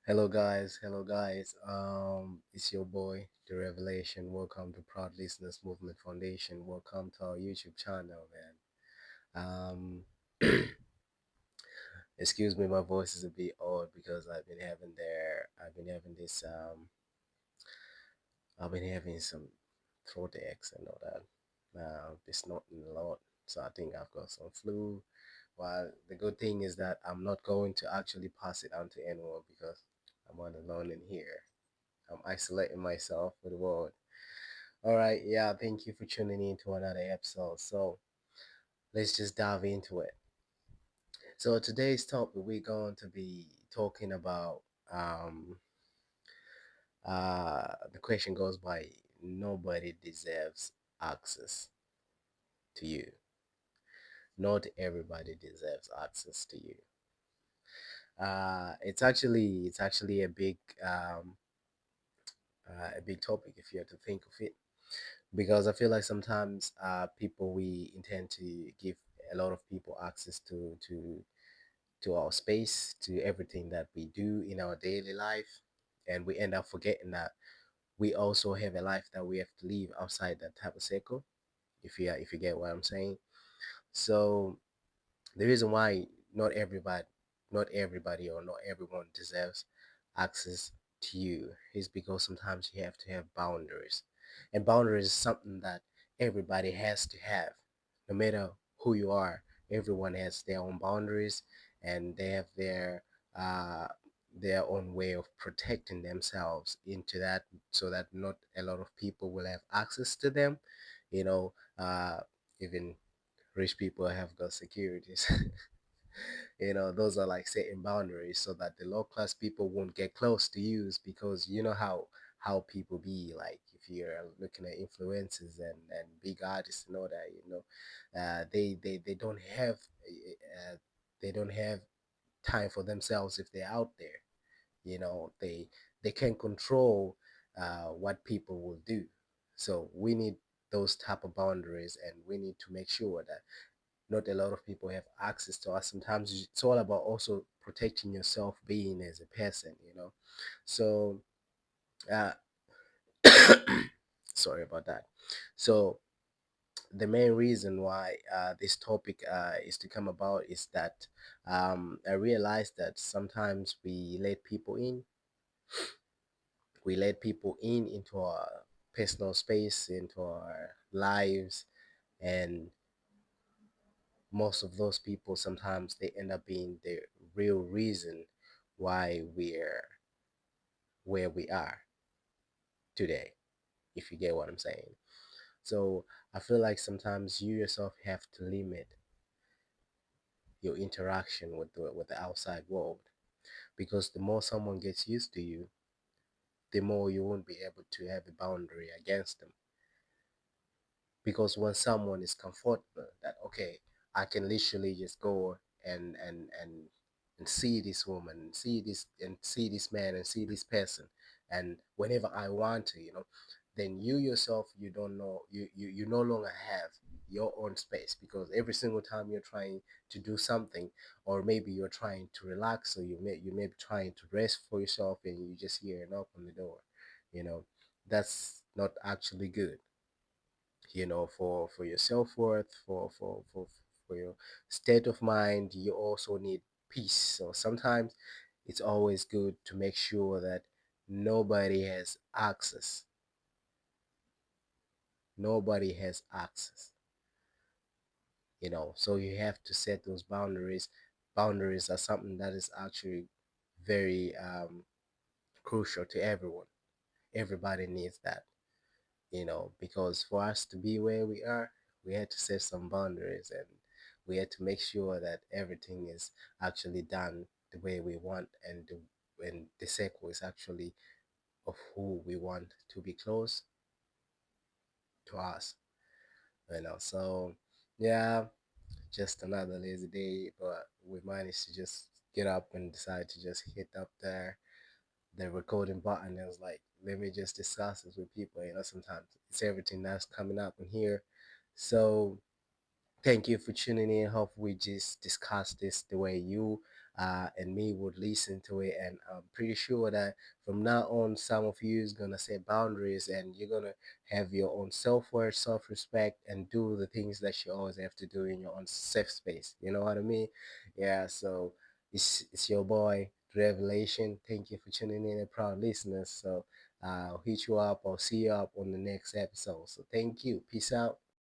Hello guys. It's your boy, The Revelation. Welcome to Proud Listeners Movement Foundation. Welcome to our YouTube channel, man. Excuse me, my voice is a bit odd because I've been having this, I've been having some throat aches and all that. It's not a lot, so I think I've got some flu. Well, the good thing is that I'm not going to actually pass it on to anyone because I'm all alone in here. I'm isolating myself with the world. All right, yeah, thank you for tuning in to another episode. So let's just dive into it. So today's topic, we're going to be talking about the question goes by nobody deserves access to you. Not everybody deserves access to you. It's actually a big topic if you have to think of it, because I feel like sometimes people we intend to give a lot of people access to our space, to everything that we do in our daily life, and we end up forgetting that we also have a life that we have to live outside that type of circle. If you get what I'm saying. So the reason why not everybody not everybody or not everyone deserves access to you is because sometimes you have to have boundaries, and boundaries is something that everybody has to have. No matter who you are, everyone has their own boundaries, and they have uh their own way of protecting themselves into that, so that not a lot of people will have access to them. you know Even rich people have got securities. Those are like setting boundaries so that the low class people won't get close to you, because you know how people be like. If you're looking at influencers and big artists and all that, they don't have they don't have time for themselves if they're out there. They can control what people will do. So we need those type of boundaries, and we need to make sure that not a lot of people have access to us. Sometimes it's all about also protecting yourself being as a person. So uh sorry about that. So the main reason why this topic is to come about is that I realized that sometimes we let people in into our personal space, into our lives, and most of those people sometimes they end up being the real reason why we're where we are today, if you get what I'm saying. So I feel like sometimes you yourself have to limit your interaction with the outside world, because the more someone gets used to you, the more you won't be able to have a boundary against them. Because when someone is comfortable that, okay, I can literally just go and see this woman, see this man, and see this person, and whenever I want to, then you yourself, you don't know you no longer have your own space, because every single time you're trying to do something, or maybe you're trying to relax, or you may be trying to rest for yourself, and you just hear a knock on the door. you know that's not actually good, for your self-worth, for your state of mind. You also need peace. So sometimes it's always good to make sure that nobody has access nobody has access. So you have to set those boundaries. Boundaries are something that is actually very crucial to everyone. Everybody needs that, because for us to be where we are, we had to set some boundaries, and we had to make sure that everything is actually done the way we want, and the circle is actually of who we want to be close to us. So yeah, just another lazy day, but we managed to just get up and decide to just hit up the recording button. And was like, let me just discuss this with people. Sometimes it's everything that's coming up in here. So thank you for tuning in. Hope we just discuss this the way you and me would listen to it. And I'm pretty sure that from now on, some of you is gonna set boundaries, and you're gonna have your own self-worth, self-respect, and do the things that you always have to do in your own safe space. You know what I mean? Yeah. So it's your boy Revelation. Thank you for tuning in, and proud listeners. So I'll hit you up. I'll see you up on the next episode. So thank you. Peace out.